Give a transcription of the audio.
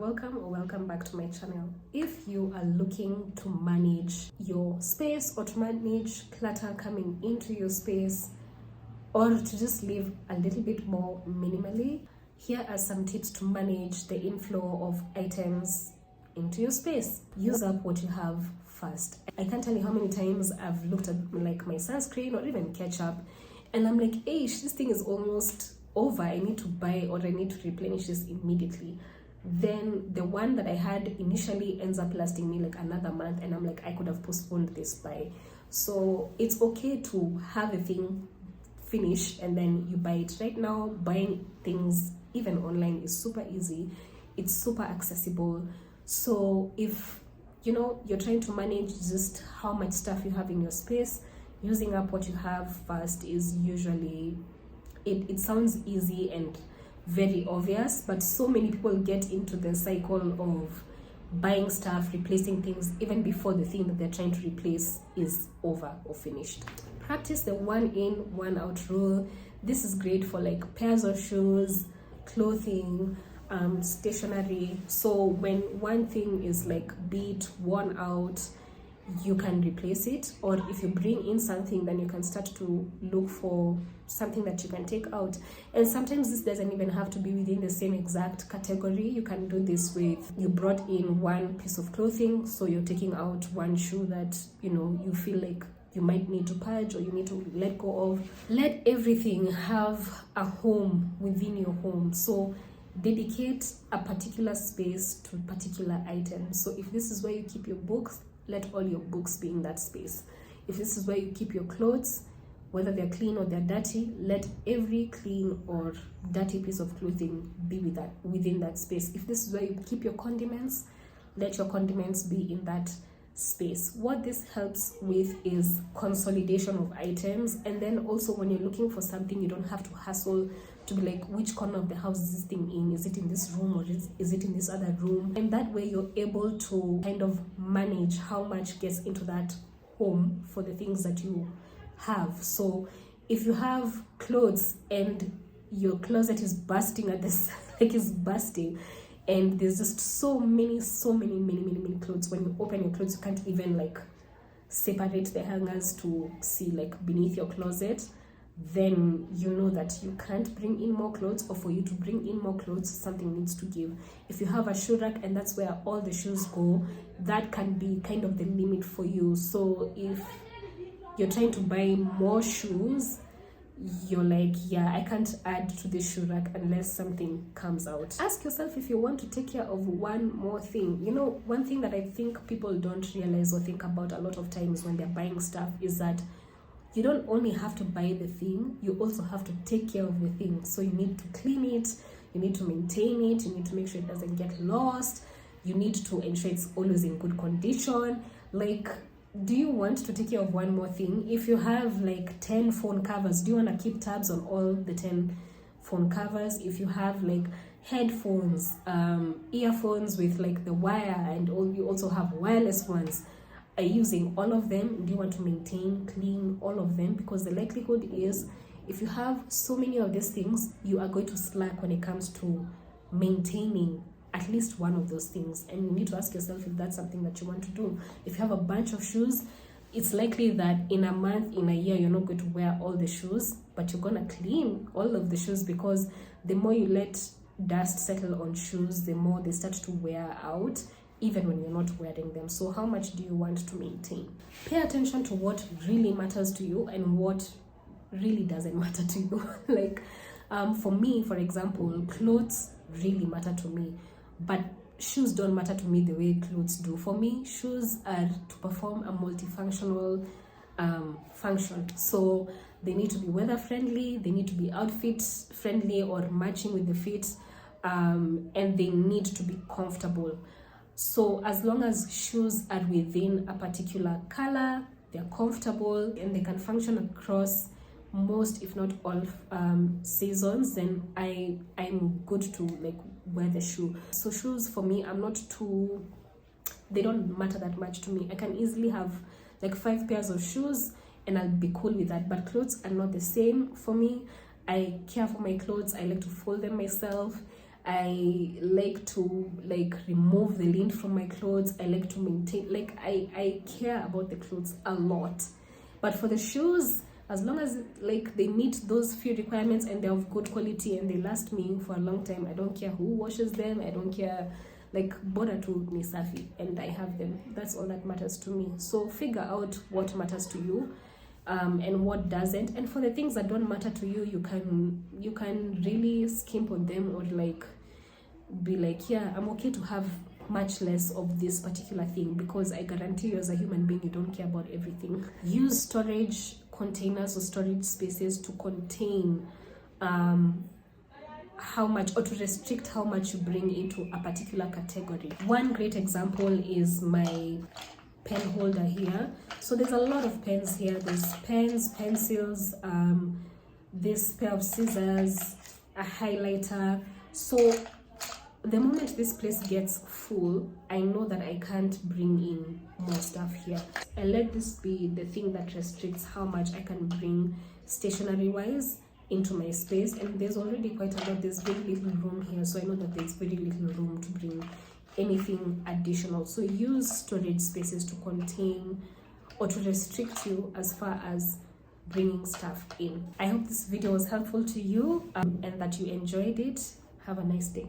welcome or welcome back to my channel. If you are looking to manage your space or to manage clutter coming into your space or to just live a little bit more minimally, here are some tips to manage the inflow of items into your space. Use up what you have first. I can't tell you how many times I've looked at like my sunscreen or even ketchup and I'm like, hey, this thing is almost over. I need to buy or I need to replenish this immediately. Then the one that I had initially ends up lasting me like another month and I'm like, I could have postponed this by. So it's okay to have a thing finish and then you buy it. Right now, buying things even online is super easy. It's super accessible. So if you're trying to manage just how much stuff you have in your space, using up what you have first is usually, it sounds easy and very obvious, but so many people get into the cycle of buying stuff, replacing things even before the thing that they're trying to replace is over or finished. Practice the 1 in, 1 out rule. This is great for like pairs of shoes, clothing, stationery. So when one thing is like beat, worn out, you can replace it, or if you bring in something, then you can start to look for something that you can take out. And sometimes this doesn't even have to be within the same exact category. You can do this with, you brought in one piece of clothing, so you're taking out one shoe that you feel like you might need to purge or you need to let go of. Let everything have a home within your home. So dedicate a particular space to particular items. So if this is where you keep your books, let all your books be in that space. If this is where you keep your clothes, whether they're clean or they're dirty, let every clean or dirty piece of clothing be within that space. If this is where you keep your condiments, let your condiments be in that space. What this helps with is consolidation of items, and then also when you're looking for something, you don't have to hustle to be like, which corner of the house is this thing in? Is it in this room or is it in this other room? And that way you're able to kind of manage how much gets into that home for the things that you have. So if you have clothes and your closet is bursting at this, like it's bursting, and there's just so many clothes. When you open your clothes, you can't even like separate the hangers to see like beneath your closet. Then you know that you can't bring in more clothes, or for you to bring in more clothes, something needs to give. If you have a shoe rack and that's where all the shoes go, that can be kind of the limit for you. So if you're trying to buy more shoes, you're like, yeah, I can't add to the shoe rack unless something comes out. Ask yourself if you want to take care of one more thing. One thing that I think people don't realize or think about a lot of times when they're buying stuff is that you don't only have to buy the thing, you also have to take care of the thing. So you need to clean it, you need to maintain it, you need to make sure it doesn't get lost, you need to ensure it's always in good condition. Like, do you want to take care of one more thing? If you have like 10 phone covers, do you want to keep tabs on all the 10 phone covers? If you have like headphones, earphones with like the wire, and you also have wireless ones, are you using all of them? Do you want to maintain, clean all of them? Because the likelihood is, if you have so many of these things, you are going to slack when it comes to maintaining at least one of those things. And you need to ask yourself if that's something that you want to do. If you have a bunch of shoes, it's likely that in a month, in a year, you're not going to wear all the shoes, but you're going to clean all of the shoes, because the more you let dust settle on shoes, the more they start to wear out, even when you're not wearing them. So how much do you want to maintain? Pay attention to what really matters to you and what really doesn't matter to you. Like for me, for example, clothes really matter to me, but shoes don't matter to me the way clothes do. For me, shoes are to perform a multifunctional function. So they need to be weather friendly, they need to be outfit friendly or matching with the fit, and they need to be comfortable. So as long as shoes are within a particular color, they're comfortable, and they can function across most, if not all, seasons, then I'm good to like wear the shoe. So shoes for me, they don't matter that much to me. I can easily have like 5 pairs of shoes and I'll be cool with that. But clothes are not the same for me. I care for my clothes. I like to fold them myself. I like to like remove the lint from my clothes. I like to maintain, like I care about the clothes a lot. But for the shoes, as long as like they meet those few requirements and they're of good quality and they last me for a long time, I don't care who washes them. I don't care, like bora tu ni safi and I have them. That's all that matters to me. So figure out what matters to you, and what doesn't. And for the things that don't matter to you, you can really skimp on them, or like be like, yeah, I'm okay to have much less of this particular thing, because I guarantee you as a human being, you don't care about everything. Use storage containers or storage spaces to contain how much, or to restrict how much you bring into a particular category. One great example is my pen holder here. So there's a lot of pens here. There's pens, pencils, this pair of scissors, a highlighter. So the moment this place gets full, I know that I can't bring in more stuff here. I let this be the thing that restricts how much I can bring stationery wise into my space. And there's already quite a lot. There's very little room here, so I know that there's very little room to bring anything additional. So use storage spaces to contain or to restrict you as far as bringing stuff in. I hope this video was helpful to you, and that you enjoyed it. Have a nice day.